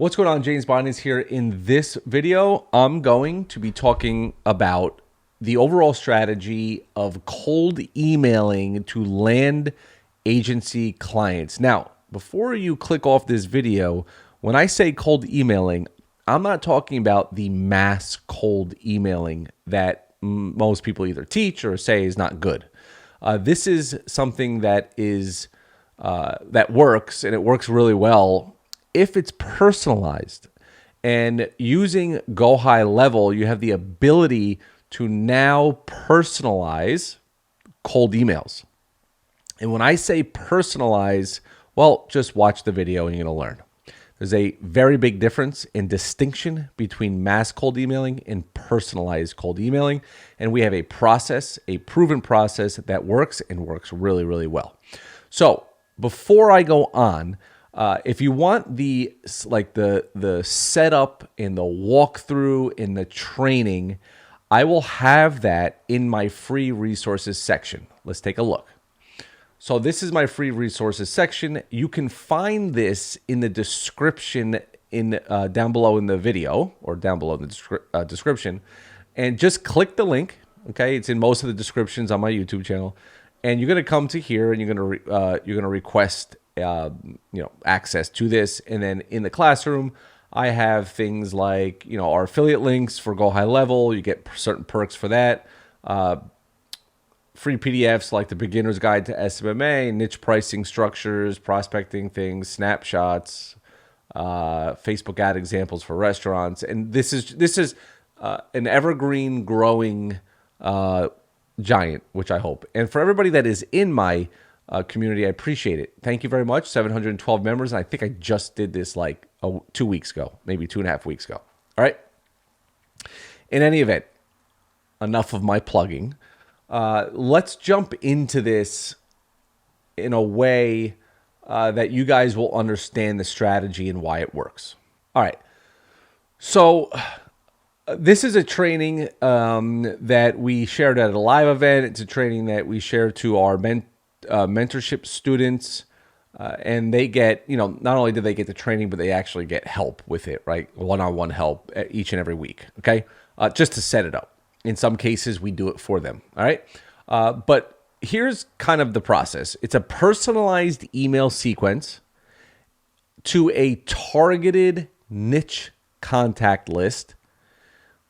What's going on? James Bond here. In this video, I'm going to be talking about the overall strategy of cold emailing to land agency clients. Now, before you click off this video, when I say cold emailing, I'm not talking about the mass cold emailing that most people either teach or say is not good. This is something that works, and it works really well if it's personalized. And using GoHighLevel, you have the ability to now personalize cold emails. And when I say personalize, well, just watch the video and you're going to learn. There's a very big difference in distinction between mass cold emailing and personalized cold emailing. And we have a process, a proven process that works and works really, really well. So before I go on, if you want the setup and the walkthrough and the training, I will have that in my free resources section. Let's take a look. So this is my free resources section. You can find this in the description down below in the video, or down below in the description, and just click the link. Okay, it's in most of the descriptions on my YouTube channel, and you're going to come to here and you're going to request access to this. And then in the classroom, I have things like our affiliate links for GoHighLevel. You get certain perks for that. Free PDFs like the beginner's guide to SMMA, niche pricing structures, prospecting things, snapshots, Facebook ad examples for restaurants. And this is an evergreen growing giant, which I hope. And for everybody that is in my community, I appreciate it. Thank you very much. 712 members. And I think I just did this like 2 weeks ago, maybe 2.5 weeks ago. All right. In any event, enough of my plugging. Let's jump into this in a way that you guys will understand the strategy and why it works. All right. So this is a training that we shared at a live event. It's a training that we share to our mentorship students, and they get, not only do they get the training, but they actually get help with it, right? One-on-one help each and every week. Okay. Just to set it up. In some cases, we do it for them. All right. But here's kind of the process. It's a personalized email sequence to a targeted niche contact list,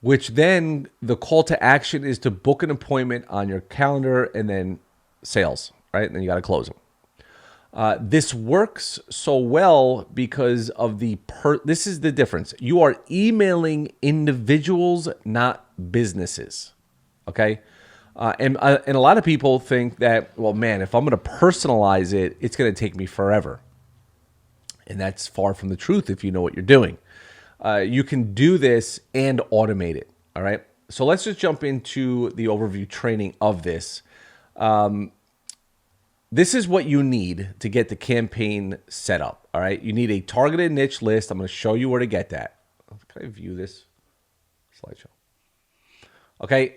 which then the call to action is to book an appointment on your calendar and then sales, right? And then you got to close them. This works so well because of this is the difference. You are emailing individuals, not businesses. Okay. And a lot of people think that, well, man, if I'm going to personalize it, it's going to take me forever. And that's far from the truth if you know what you're doing. You can do this and automate it. All right. So let's just jump into the overview training of this. This is what you need to get the campaign set up. All right. You need a targeted niche list. I'm going to show you where to get that. Can I view this slideshow? Okay.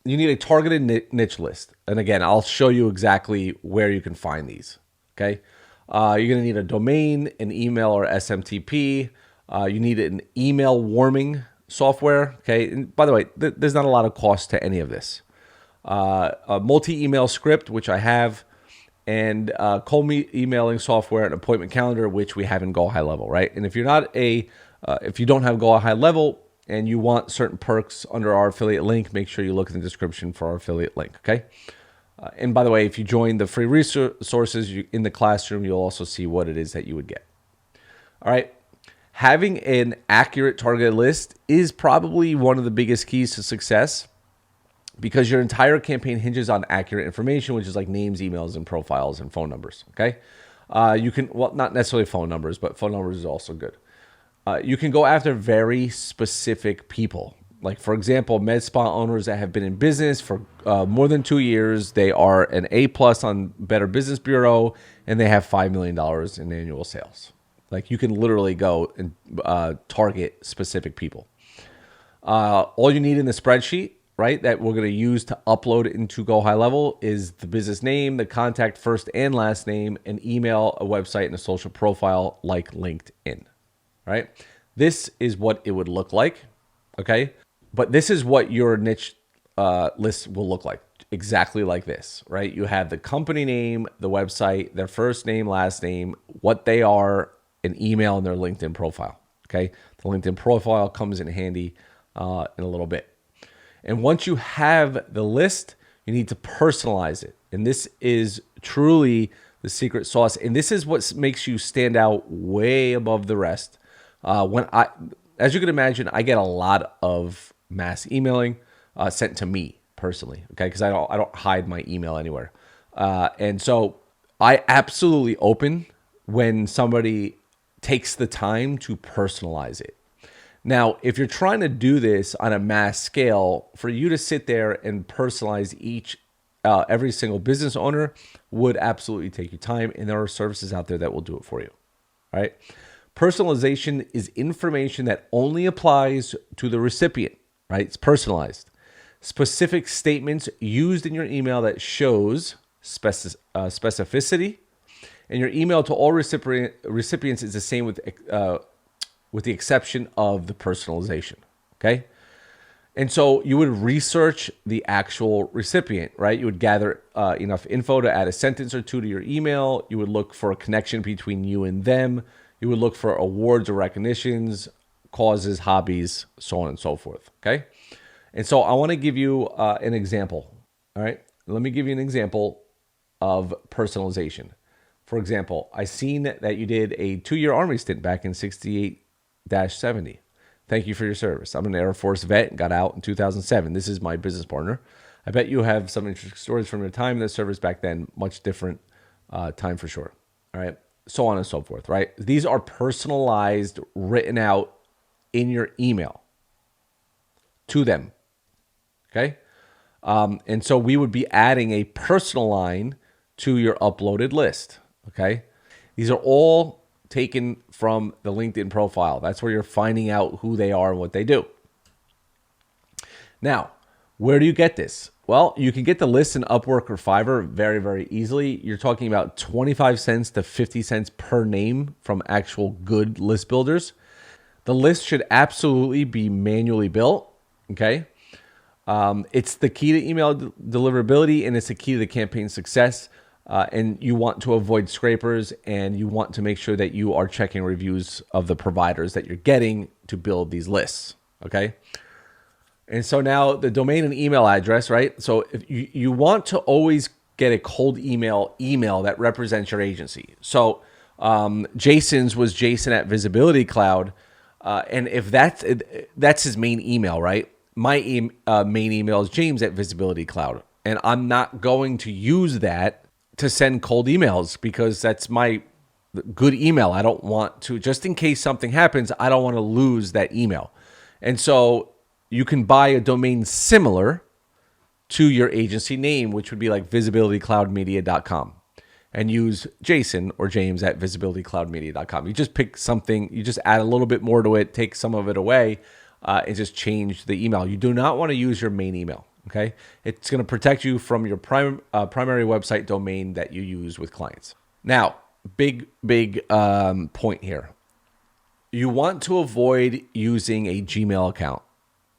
You need a targeted niche list. And again, I'll show you exactly where you can find these. Okay. You're going to need a domain, an email or SMTP. You need an email warming software. Okay. And by the way, there's not a lot of cost to any of this. A multi-email script, which I have, and cold emailing software and appointment calendar, which we have in GoHighLevel, right? And if you're not if you don't have GoHighLevel and you want certain perks under our affiliate link, make sure you look in the description for our affiliate link, okay? And by the way, if you join the free resources in the classroom, you'll also see what it is that you would get. All right. Having an accurate targeted list is probably one of the biggest keys to success, because your entire campaign hinges on accurate information, which is like names, emails, and profiles and phone numbers, okay? You can, well, not necessarily phone numbers, but phone numbers is also good. You can go after very specific people. Like, for example, med spa owners that have been in business for more than 2 years. They are an A+ on Better Business Bureau, and they have $5 million in annual sales. Like, you can literally go and target specific people. All you need in the spreadsheet, right, that we're going to use to upload into GoHighLevel is the business name, the contact first and last name, an email, a website, and a social profile like LinkedIn. right? This is what it would look like, okay? But this is what your niche list will look like, exactly like this, right? You have the company name, the website, their first name, last name, what they are, an email, and their LinkedIn profile, okay? The LinkedIn profile comes in handy in a little bit. And once you have the list, you need to personalize it. And this is truly the secret sauce. And this is what makes you stand out way above the rest. As you can imagine, I get a lot of mass emailing sent to me personally, okay? Because I don't hide my email anywhere. And so I absolutely open when somebody takes the time to personalize it. Now, if you're trying to do this on a mass scale, for you to sit there and personalize every single business owner would absolutely take you time, and there are services out there that will do it for you. All right. Personalization is information that only applies to the recipient, right? It's personalized. Specific statements used in your email that shows specificity, and your email to all recipients is the same with the exception of the personalization, okay? And so you would research the actual recipient, right? You would gather enough info to add a sentence or two to your email. You would look for a connection between you and them. You would look for awards or recognitions, causes, hobbies, so on and so forth, okay? And so I want to give you an example, all right? Let me give you an example of personalization. For example, I seen that you did a 2-year Army stint back in 68-70. Thank you for your service. I'm an Air Force vet and got out in 2007. This is my business partner. I bet you have some interesting stories from your time in the service back then. Much different time for sure. All right. So on and so forth, right? These are personalized, written out in your email to them. Okay. And so we would be adding a personal line to your uploaded list. Okay. These are all taken from the LinkedIn profile. That's where you're finding out who they are and what they do. Now, where do you get this? Well, you can get the list in Upwork or Fiverr very, very easily. You're talking about 25 cents to 50 cents per name from actual good list builders. The list should absolutely be manually built, okay? It's the key to email deliverability, and it's the key to the campaign success. And you want to avoid scrapers, and you want to make sure that you are checking reviews of the providers that you're getting to build these lists, okay? And so now the domain and email address, right? So if you want to always get a cold email that represents your agency. So Jason's was Jason at Visibility Cloud. And if that's his main email, right? My main email is James at Visibility Cloud. And I'm not going to use that to send cold emails because that's my good email. I don't want to, just in case something happens, I don't want to lose that email. And so you can buy a domain similar to your agency name, which would be like visibilitycloudmedia.com, and use Jason or James at visibilitycloudmedia.com. You just pick something, you just add a little bit more to it, take some of it away, and just change the email. You do not want to use your main email, okay? It's going to protect you from your primary website domain that you use with clients. Now, big point here. You want to avoid using a Gmail account.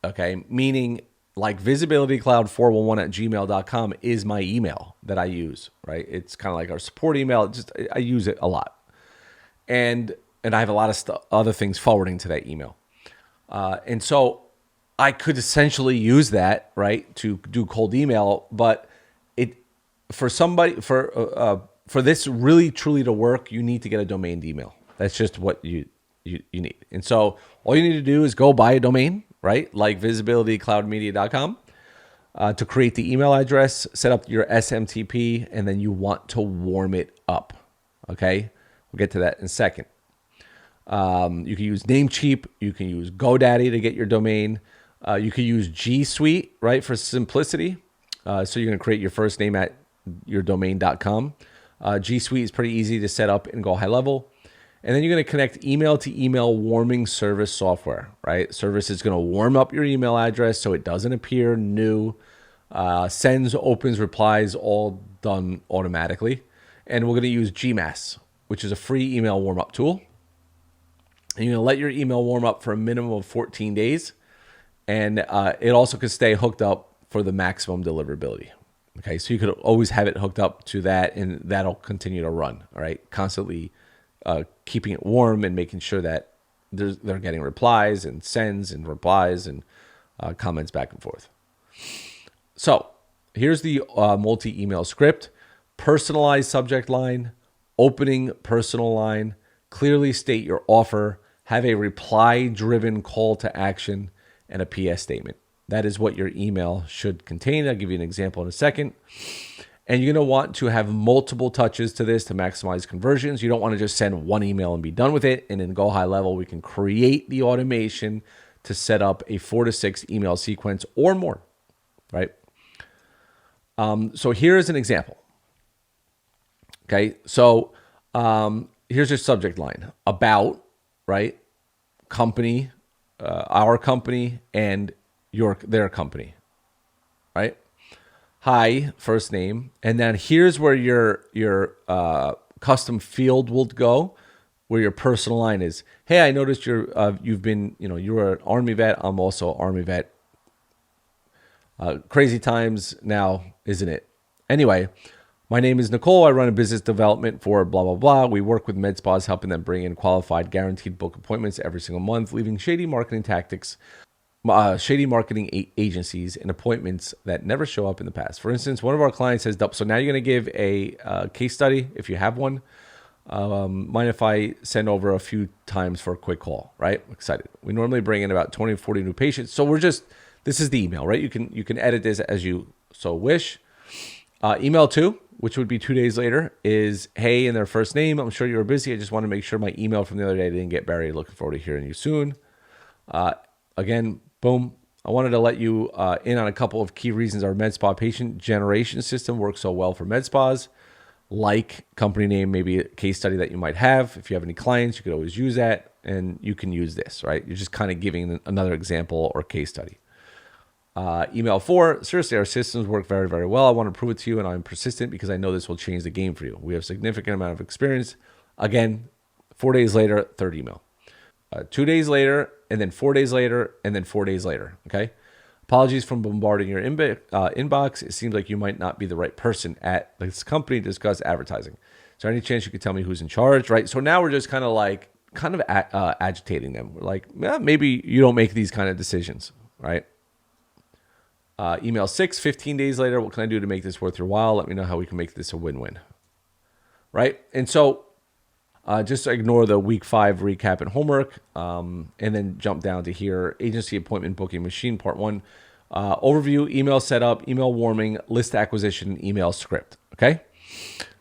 Okay, meaning like visibilitycloud411 at gmail.com is my email that I use, right? It's kind of like our support email. I use it a lot. And I have a lot of other things forwarding to that email. And so I could essentially use that, right, to do cold email, but for this really truly to work, you need to get a domained email. That's just what you need. And so all you need to do is go buy a domain, right? Like visibilitycloudmedia.com to create the email address, set up your SMTP, and then you want to warm it up, okay? We'll get to that in a second. You can use Namecheap. You can use GoDaddy to get your domain. You can use G Suite, right, for simplicity. So you're going to create your first name at your domain.com. G Suite is pretty easy to set up and GoHighLevel. And then you're going to connect email to email warming service software, right? Service is going to warm up your email address so it doesn't appear new. Sends, opens, replies, all done automatically. And we're going to use Gmass, which is a free email warm-up tool. And you're going to let your email warm up for a minimum of 14 days. And it also could stay hooked up for the maximum deliverability. Okay, so you could always have it hooked up to that, and that'll continue to run. All right, constantly keeping it warm and making sure that they're getting replies and sends and replies and comments back and forth. So here's the multi-email script: personalized subject line, opening personal line, clearly state your offer, have a reply-driven call to action, and a PS statement. That is what your email should contain. I'll give you an example in a second. And you're going to want to have multiple touches to this to maximize conversions. You don't want to just send one email and be done with it. And in GoHighLevel, we can create the automation to set up a 4 to 6 email sequence or more, right? So here is an example. Okay, so here's your subject line: about, right? Company, our company, and their company, right? Hi, first name, and then here's where your custom field will go, where your personal line is. Hey, I noticed you've been, you were an Army vet. I'm also an Army vet. Crazy times now, isn't it? Anyway, my name is Nicole. I run a business development for blah, blah, blah. We work with med spas, helping them bring in qualified, guaranteed book appointments every single month, leaving shady marketing agencies and appointments that never show up in the past. For instance, one of our clients has doubled. So now you're going to give a case study if you have one. Mind if I send over a few times for a quick call, right? I'm excited. We normally bring in about 20 to 40 new patients. So this is the email, right? You can edit this as you so wish. Email 2, which would be 2 days later, is hey and their first name. I'm sure you were busy. I just want to make sure my email from the other day didn't get buried. Looking forward to hearing you soon. Again, boom. I wanted to let you in on a couple of key reasons our med spa patient generation system works so well for med spas, like company name, maybe a case study that you might have. If you have any clients, you could always use that, and you can use this, right? You're just kind of giving another example or case study. Email 4, seriously, our systems work very, very well. I want to prove it to you, and I'm persistent because I know this will change the game for you. We have a significant amount of experience. Again, 4 days later, third email. 2 days later, and then 4 days later, and then 4 days later, okay? Apologies for bombarding your inbox. It seems like you might not be the right person at this company to discuss advertising. Is there any chance you could tell me who's in charge, right? So now we're just kind of agitating them. We're like, maybe you don't make these kind of decisions, right? Email 6, 15 days later, what can I do to make this worth your while? Let me know how we can make this a win-win, right? And so just ignore the week 5 recap and homework, and then jump down to here, agency appointment booking machine, part 1, overview, email setup, email warming, list acquisition, email script, okay?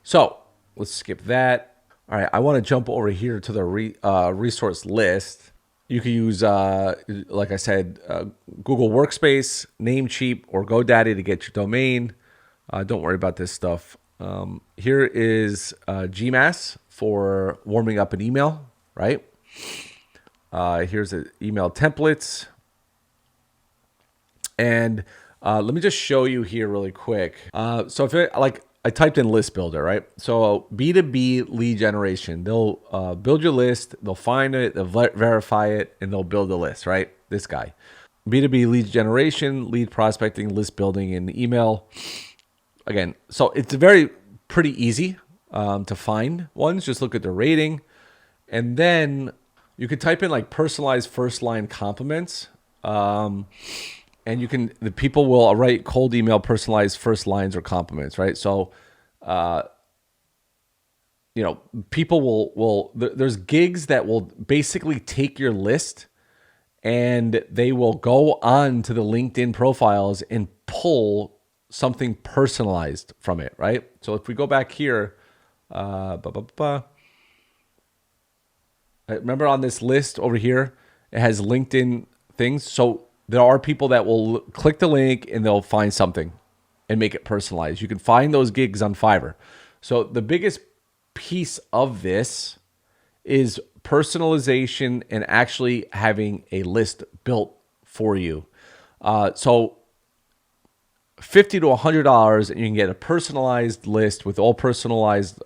So let's skip that. All right, I want to jump over here to the resource list. You can use, like I said, Google Workspace, Namecheap, or GoDaddy to get your domain. Don't worry about this stuff. Here is Gmass for warming up an email, right? Here's the email templates. And let me just show you here really quick. So if I typed in list builder, right? So B2B lead generation, they'll build your list, they'll find it, they'll verify it, and they'll build a list, right? This guy. B2B lead generation, lead prospecting, list building, and email. Again, so it's pretty easy to find ones. Just look at the rating. And then you could type in like personalized first line compliments. And the people will write cold email personalized first lines or compliments, right? So, people will there's gigs that will basically take your list and they will go on to the LinkedIn profiles and pull something personalized from it, right? So if we go back here, remember on this list over here, it has LinkedIn things. So there are people that will click the link and they'll find something and make it personalized. You can find those gigs on Fiverr. So the biggest piece of this is personalization and actually having a list built for you. So $50 to $100, and you can get a personalized list with all personalized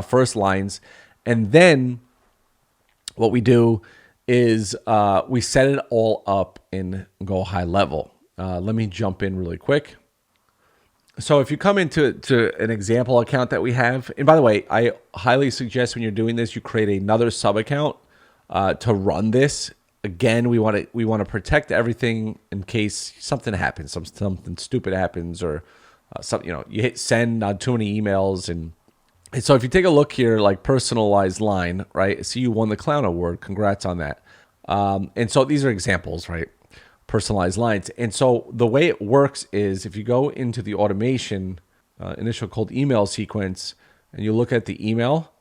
first lines. And then what we do is we set it all up in GoHighLevel. Let me jump in really quick. So if you come into an example account that we have, and by the way, I highly suggest when you're doing this, you create another sub account to run this. Again, we want to protect everything in case something happens, something stupid happens, or something, you hit send on too many emails. And so if you take a look here, like personalized line, right? I see you won the Clown Award. Congrats on that. And so these are examples, right? Personalized lines. And so the way it works is if you go into the automation, initial cold email sequence, and you look at the email,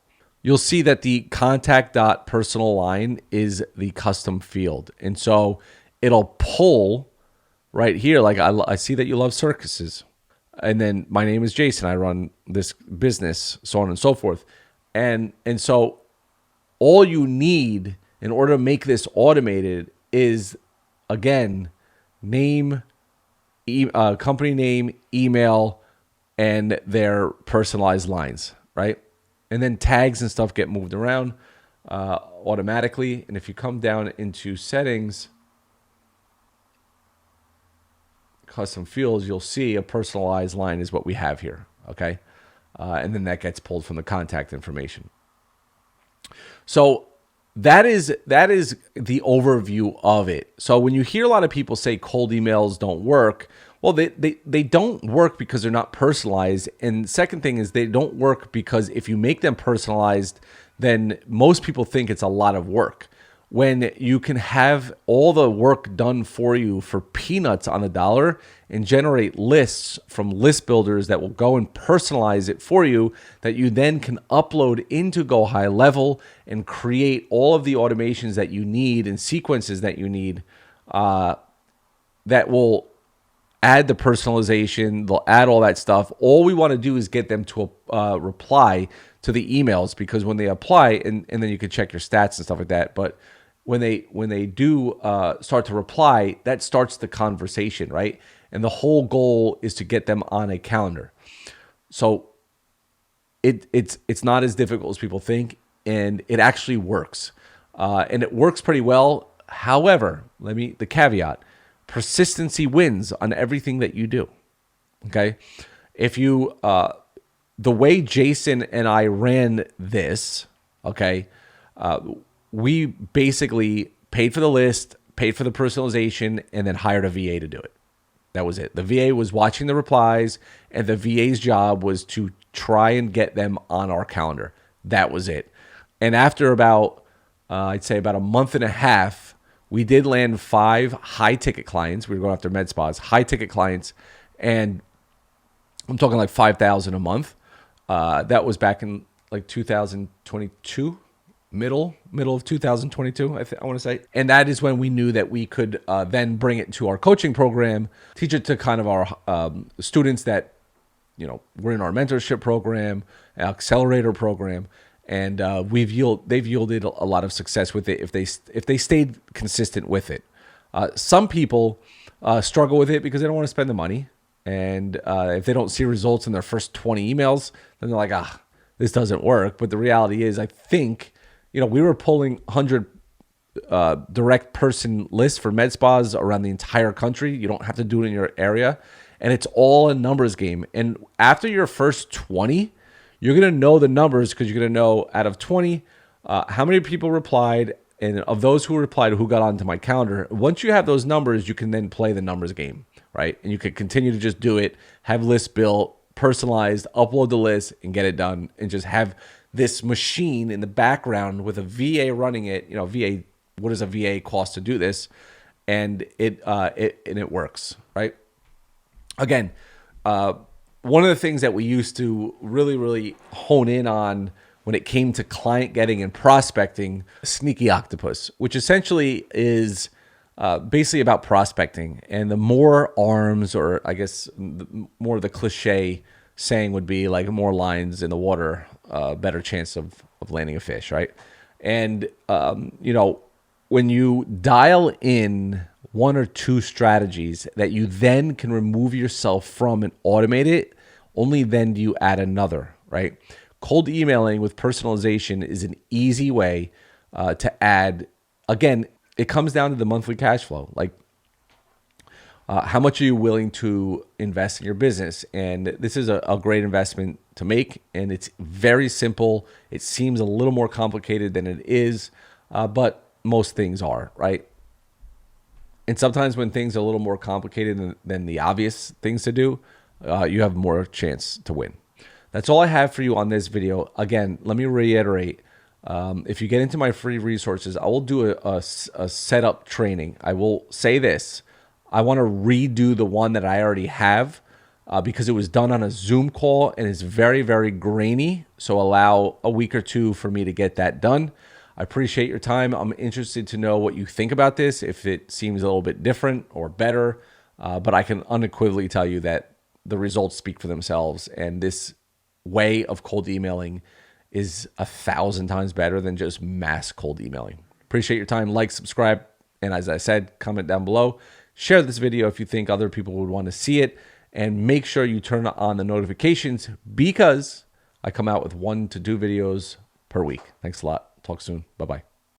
you'll see that the contact.personal line is the custom field. And so it'll pull right here, like I see that you love circuses. And then my name is Jason. I run this business, so on and so forth. And so all you need in order to make this automated is, again, name, company name, email, and their personalized lines, right? And then tags and stuff get moved around automatically. And if you come down into settings, custom fields, you'll see a personalized line is what we have here, okay? And then that gets pulled from the contact information. So that is the overview of it. So when you hear a lot of people say cold emails don't work, well, they don't work because they're not personalized. And second thing is they don't work because if you make them personalized, then most people think it's a lot of work. When you can have all the work done for you for peanuts on the dollar and generate lists from list builders that will go and personalize it for you, that you then can upload into GoHighLevel and create all of the automations that you need and sequences that you need that will add the personalization, they'll add all that stuff. All we want to do is get them to reply to the emails, because when they apply, and then you can check your stats and stuff like that, but when they do start to reply, that starts the conversation, right? And the whole goal is to get them on a calendar. So it's not as difficult as people think, and it actually works. And it works pretty well. However, the caveat, persistency wins on everything that you do, okay? If you, the way Jason and I ran this, okay, we basically paid for the list, paid for the personalization, and then hired a VA to do it. That was it. The VA was watching the replies, and the VA's job was to try and get them on our calendar. That was it. And after about, I'd say about a month and a half, we did land 5 high-ticket clients. We were going after med spas, high-ticket clients, and I'm talking like $5,000 a month. That was back in like 2022. Middle of 2022, I want to say. And that is when we knew that we could then bring it to our coaching program, teach it to kind of our students that, were in our mentorship program, accelerator program. And they've yielded a lot of success with it if they stayed consistent with it. Some people struggle with it because they don't want to spend the money. And if they don't see results in their first 20 emails, then they're like, this doesn't work. But the reality is, I think, we were pulling 100 direct person lists for med spas around the entire country. You don't have to do it in your area. And it's all a numbers game. And after your first 20, you're going to know the numbers, because you're going to know out of 20, how many people replied. And of those who replied, who got onto my calendar. Once you have those numbers, you can then play the numbers game, right? And you can continue to just do it, have lists built, personalized, upload the list, and get it done. And just have this machine in the background with a VA running it. VA, what does a VA cost to do this? And it works, right? Again, one of the things that we used to really, really hone in on when it came to client getting and prospecting, sneaky octopus, which essentially is basically about prospecting. And the more arms, or I guess more of the cliche saying would be like more lines in the water, better chance of landing a fish, right? And, when you dial in 1 or 2 strategies that you then can remove yourself from and automate it, only then do you add another, right? Cold emailing with personalization is an easy way to add again, it comes down to the monthly cash flow. Like, how much are you willing to invest in your business? And this is a great investment to make, and it's very simple. It seems a little more complicated than it is, but most things are, right? And sometimes when things are a little more complicated than the obvious things to do, you have more chance to win. That's all I have for you on this video. Again, let me reiterate. If you get into my free resources, I will do a setup training. I will say this. I want to redo the one that I already have because it was done on a Zoom call and it's very, very grainy. So allow a week or two for me to get that done. I appreciate your time. I'm interested to know what you think about this, if it seems a little bit different or better. But I can unequivocally tell you that the results speak for themselves. And this way of cold emailing is 1,000 times better than just mass cold emailing. Appreciate your time. Like, subscribe. And as I said, comment down below. Share this video if you think other people would want to see it. And make sure you turn on the notifications because I come out with 1 to 2 videos per week. Thanks a lot. Talk soon. Bye-bye.